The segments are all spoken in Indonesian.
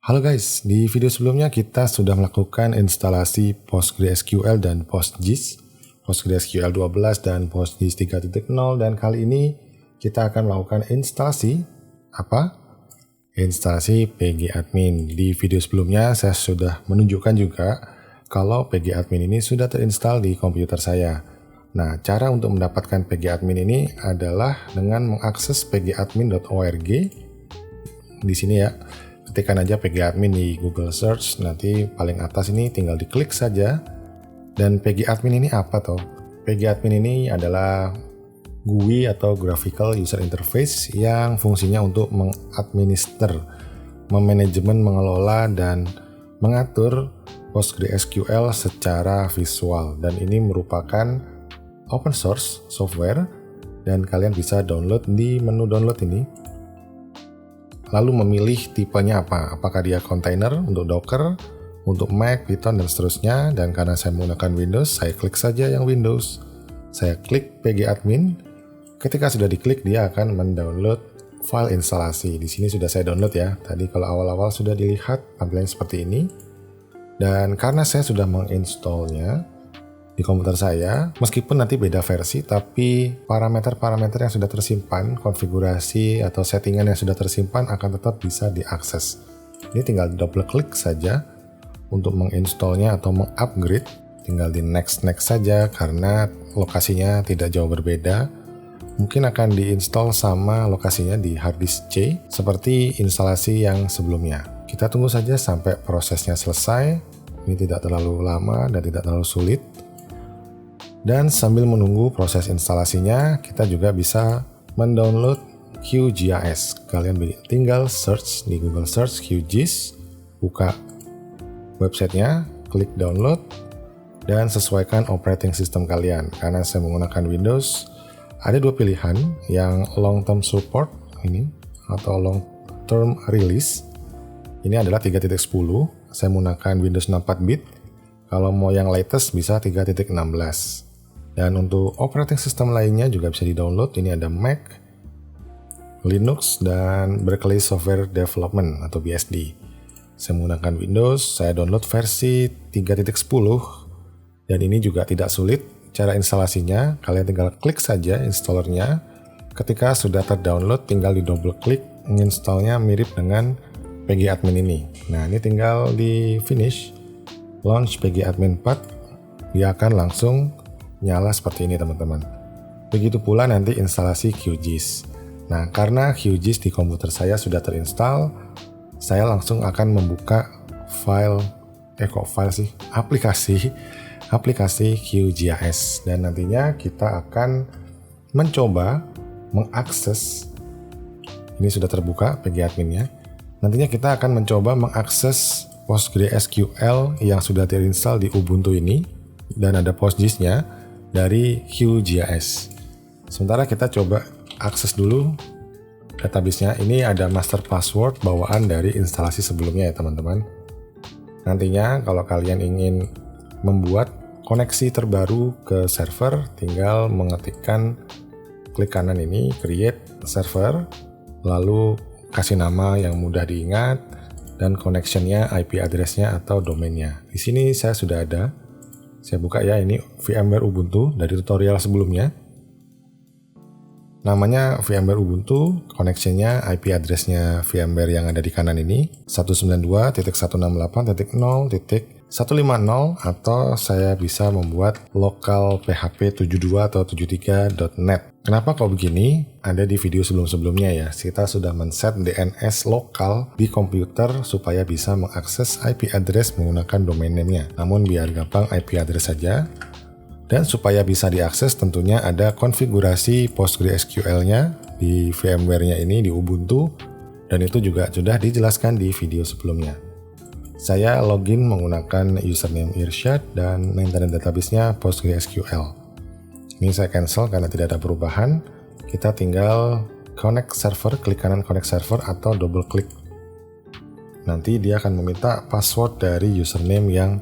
Halo guys, di video sebelumnya kita sudah melakukan instalasi PostgreSQL dan PostGIS, PostgreSQL 12 dan PostGIS 3.0, dan kali ini kita akan melakukan instalasi instalasi pgadmin. Di video sebelumnya saya sudah menunjukkan juga kalau pgadmin ini sudah terinstall di komputer saya. Nah, cara untuk mendapatkan pgadmin ini adalah dengan mengakses pgadmin.org. Di sini ya, ketikkan aja pgadmin di Google Search, nanti paling atas ini tinggal diklik saja. Dan pgadmin ini apa toh? Pgadmin ini adalah GUI atau Graphical User Interface yang fungsinya untuk mengadminister, memanajemen, mengelola, dan mengatur PostgreSQL secara visual. Dan ini merupakan open source software dan kalian bisa download di menu download ini. Lalu memilih tipenya apa, apakah dia container untuk Docker, untuk Mac, Python, dan seterusnya. Dan karena saya menggunakan Windows, saya klik saja yang Windows. Saya klik pgadmin. Ketika sudah diklik, dia akan mendownload file instalasi. Di sini sudah saya download ya. Tadi kalau awal-awal sudah dilihat tampilannya seperti ini. Dan karena saya sudah menginstallnya di komputer saya, meskipun nanti beda versi, tapi parameter-parameter yang sudah tersimpan, konfigurasi atau settingan yang sudah tersimpan akan tetap bisa diakses. Ini tinggal double klik saja untuk menginstallnya atau mengupgrade. Tinggal di next saja karena lokasinya tidak jauh berbeda. Mungkin akan diinstal sama lokasinya di harddisk C seperti instalasi yang sebelumnya. Kita tunggu saja sampai prosesnya selesai. Ini tidak terlalu lama dan tidak terlalu sulit. Dan sambil menunggu proses instalasinya, kita juga bisa mendownload QGIS. Kalian tinggal search di Google Search QGIS, buka websitenya, klik download, dan sesuaikan operating system kalian. Karena saya menggunakan Windows, ada dua pilihan, yang long term support ini atau long term release. Ini adalah 3.10, saya menggunakan Windows 64-bit. Kalau mau yang latest bisa 3.16. Dan untuk operating system lainnya juga bisa di-download. Ini ada Mac, Linux, dan Berkeley Software Development atau BSD. Saya menggunakan Windows, saya download versi 3.10. Dan ini juga tidak sulit. Cara instalasinya, kalian tinggal klik saja installernya. Ketika sudah terdownload, tinggal di double klik. Menginstalnya mirip dengan pgadmin ini. Nah, ini tinggal di finish. Launch pgadmin 4. Dia akan langsung nyala seperti ini teman-teman. Begitu pula nanti instalasi QGIS. Nah, karena QGIS di komputer saya sudah terinstall, saya langsung akan membuka aplikasi QGIS, dan nantinya kita akan mencoba mengakses. Ini sudah terbuka pgadminnya. Nantinya kita akan mencoba mengakses PostgreSQL yang sudah terinstall di Ubuntu ini, dan ada PostGIS-nya dari QGIS. Sementara kita coba akses dulu database-nya. Ini ada master password bawaan dari instalasi sebelumnya ya teman-teman. Nantinya kalau kalian ingin membuat koneksi terbaru ke server, tinggal mengetikkan klik kanan ini, create server, lalu kasih nama yang mudah diingat, dan connection-nya, IP address-nya atau domainnya. Di sini saya sudah ada. Saya buka ya, ini VMware Ubuntu dari tutorial sebelumnya. Namanya VMware Ubuntu, connection-nya, IP address-nya VMware yang ada di kanan ini 192.168.0.150, atau saya bisa membuat lokal PHP 72 atau 73.net. Kenapa kok begini? Ada di video sebelum-sebelumnya ya. Kita sudah men-set DNS lokal di komputer supaya bisa mengakses IP address menggunakan domain name-nya. Namun biar gampang IP address saja. Dan supaya bisa diakses tentunya ada konfigurasi PostgreSQL-nya di VMware-nya ini di Ubuntu, dan itu juga sudah dijelaskan di video sebelumnya. Saya login menggunakan username Irsyad dan maintenance database-nya PostgreSQL. Ini saya cancel karena tidak ada perubahan. Kita tinggal connect server, klik kanan connect server atau double klik. Nanti dia akan meminta password dari username yang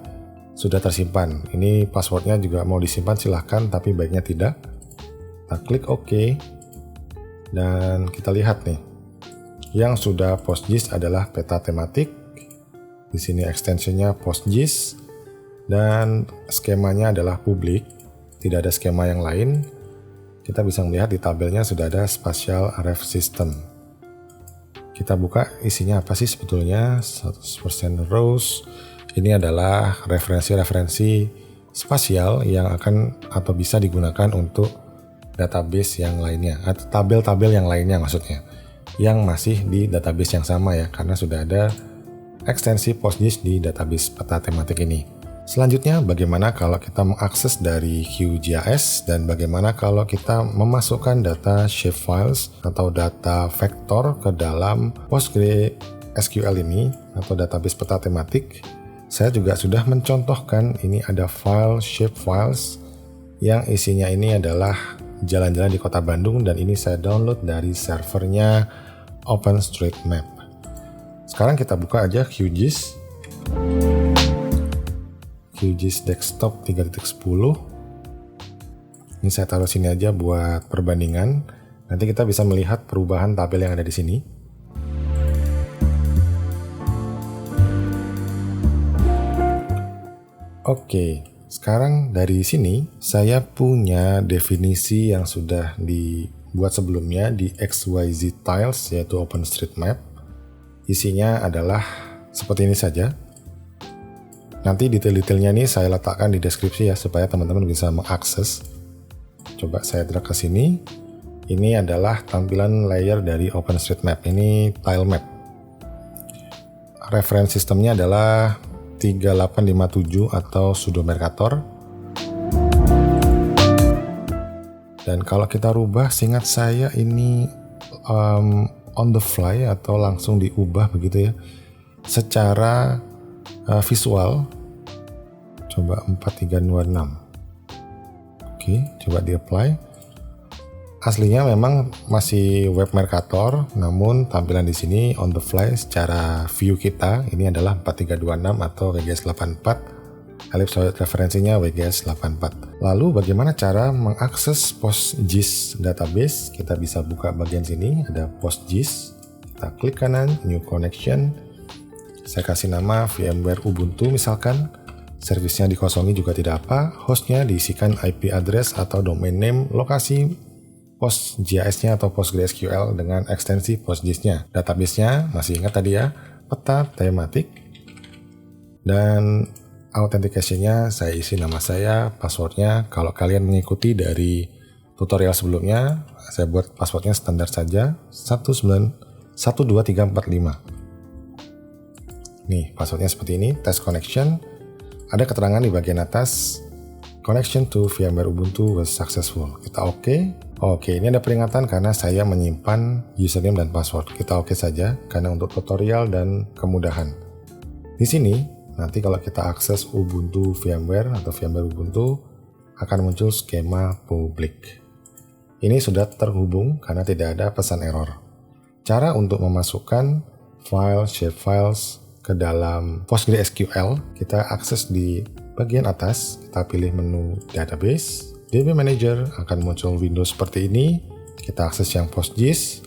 sudah tersimpan. Ini passwordnya juga mau disimpan silahkan, tapi baiknya tidak. Kita klik OK. Dan kita lihat nih. Yang sudah PostGIS adalah peta tematik, Di sini extensionnya PostGIS dan skemanya adalah publik, tidak ada skema yang lain. Kita bisa melihat di tabelnya sudah ada Spatial Ref System. Kita buka isinya apa sih sebetulnya. 100% rows. Ini adalah referensi-referensi spasial yang akan atau bisa digunakan untuk database yang lainnya atau tabel-tabel yang lainnya maksudnya, yang masih di database yang sama ya, karena sudah ada ekstensi PostGIS di database peta tematik ini. Selanjutnya, bagaimana kalau kita mengakses dari QGIS dan bagaimana kalau kita memasukkan data shapefiles atau data vektor ke dalam PostgreSQL ini atau database peta tematik. Saya juga sudah mencontohkan, ini ada file shapefiles yang isinya ini adalah jalan-jalan di kota Bandung dan ini saya download dari servernya OpenStreetMap. Sekarang kita buka aja QGIS Desktop 3.10. Ini saya taruh sini aja buat perbandingan. Nanti kita bisa melihat perubahan tabel yang ada di sini. Oke, sekarang dari sini saya punya definisi yang sudah dibuat sebelumnya di XYZ Tiles, yaitu OpenStreetMap. Isinya adalah seperti ini saja. Nanti detail-detailnya ini saya letakkan di deskripsi ya, supaya teman-teman bisa mengakses. Coba saya drag ke sini. Ini adalah tampilan layer dari OpenStreetMap. Ini tile map. Reference sistemnya adalah 3857 atau sudo Mercator. Dan kalau kita rubah, seingat saya ini on the fly atau langsung diubah begitu ya, secara visual. Coba 4326. Oke, coba di apply. Aslinya memang masih web Mercator, namun tampilan di sini on the fly secara view kita ini adalah 4326 atau WGS84. Ellipsoid referensinya WGS84. Lalu bagaimana cara mengakses PostGIS database? Kita bisa buka bagian sini, ada PostGIS. Kita klik kanan, New Connection. Saya kasih nama VMware Ubuntu misalkan. Servisnya dikosongi juga tidak apa. Hostnya diisikan IP address atau domain name, lokasi PostGIS-nya atau PostgreSQL dengan ekstensi PostGIS-nya. Database-nya masih ingat tadi ya, peta tematik. Dan authentication-nya saya isi nama saya, password-nya. Kalau kalian mengikuti dari tutorial sebelumnya, saya buat password-nya standar saja, 12345. Nih, password-nya seperti ini, test connection. Ada keterangan di bagian atas, connection to VMware Ubuntu was successful. Kita oke. Oke, ini ada peringatan karena saya menyimpan username dan password. Kita oke saja karena untuk tutorial dan kemudahan. Di sini, nanti kalau kita akses Ubuntu VMware atau VMware Ubuntu, akan muncul skema publik. Ini sudah terhubung karena tidak ada pesan error. Cara untuk memasukkan file shapefiles ke dalam PostgreSQL, kita akses di bagian atas, kita pilih menu database. DB Manager akan muncul window seperti ini. Kita akses yang PostGIS,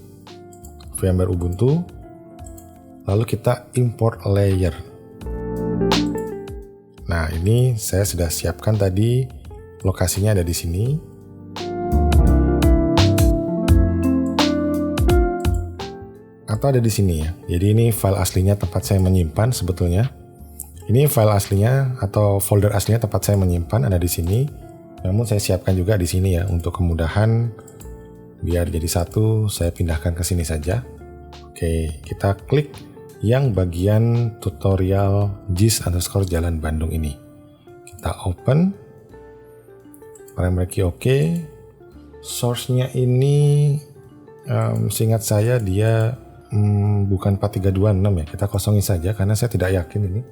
VMware Ubuntu, lalu kita import layer. Nah, ini saya sudah siapkan tadi, lokasinya ada di sini. Atau ada di sini ya. Jadi ini file aslinya tempat saya menyimpan sebetulnya. Ini file aslinya atau folder aslinya tempat saya menyimpan ada di sini. Namun saya siapkan juga di sini ya untuk kemudahan biar jadi satu, saya pindahkan ke sini saja. Oke, kita klik yang bagian tutorial GIS_Jalan Bandung ini. Kita open. Primary key oke. Source-nya ini seingat saya dia bukan 4326 ya. Kita kosongin saja karena saya tidak yakin ini.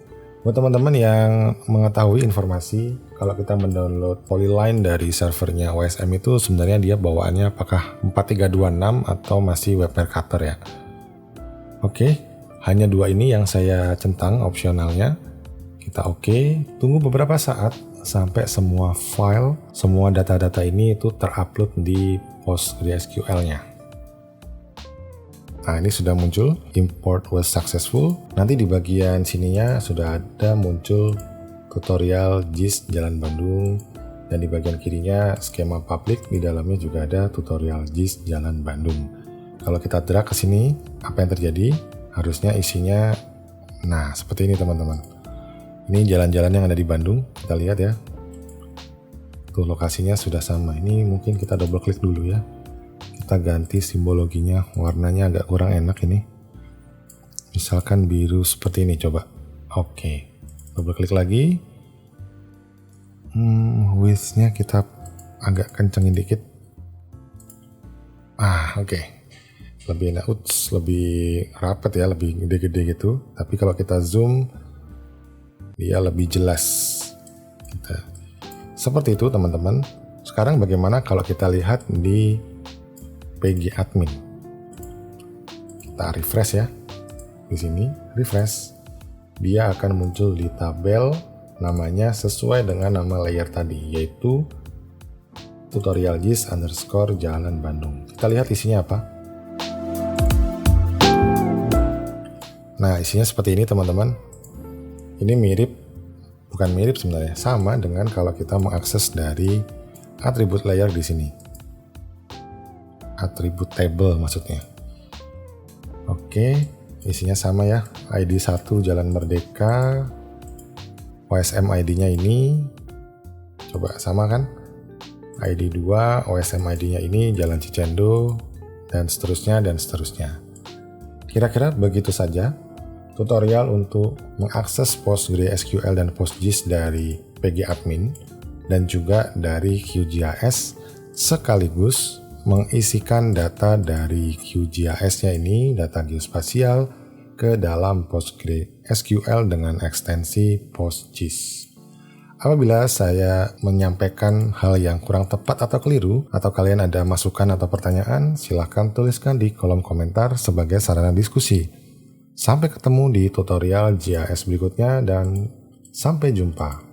Buat teman-teman yang mengetahui informasi, kalau kita mendownload Polyline dari servernya OSM itu sebenarnya dia bawaannya apakah 4326 atau masih web Mercator ya. Oke, hanya dua ini yang saya centang opsionalnya. Kita oke, tunggu beberapa saat sampai semua file, semua data-data ini itu terupload di PostgreSQL-nya. Nah, ini sudah muncul, import was successful. Nanti di bagian sininya sudah ada muncul tutorial JIS Jalan Bandung. Dan di bagian kirinya skema public, di dalamnya juga ada tutorial JIS Jalan Bandung. Kalau kita drag ke sini, apa yang terjadi? Harusnya isinya, nah seperti ini teman-teman. Ini jalan-jalan yang ada di Bandung, kita lihat ya. Tuh lokasinya sudah sama. Ini mungkin kita double klik dulu ya. Kita ganti simbologinya, warnanya agak kurang enak ini. Misalkan biru seperti ini, coba. Oke, double klik lagi. Width-nya kita agak kencengin dikit. Oke. Lebih enak, lebih rapat ya, lebih gede-gede gitu. Tapi kalau kita zoom, dia lebih jelas. Seperti itu teman-teman. Sekarang bagaimana kalau kita lihat di PG Admin? Kita refresh ya. Di sini refresh. Dia akan muncul di tabel namanya sesuai dengan nama layer tadi, yaitu tutorial JIS _ Jalan Bandung. Kita lihat isinya apa. Nah, isinya seperti ini teman-teman. Ini bukan mirip sebenarnya, sama dengan kalau kita mengakses dari atribut layer di sini. Atribut table maksudnya. Oke, isinya sama ya. ID 1 Jalan Merdeka. OSM ID-nya ini coba sama kan? ID 2 OSM ID-nya ini Jalan Cicendo, dan seterusnya dan seterusnya. Kira-kira begitu saja tutorial untuk mengakses PostgreSQL dan PostGIS dari PG Admin dan juga dari QGIS, sekaligus mengisikan data dari QGIS-nya ini, data geospasial, ke dalam PostgreSQL dengan ekstensi PostGIS. Apabila saya menyampaikan hal yang kurang tepat atau keliru, atau kalian ada masukan atau pertanyaan, silahkan tuliskan di kolom komentar sebagai sarana diskusi. Sampai ketemu di tutorial GIS berikutnya dan sampai jumpa.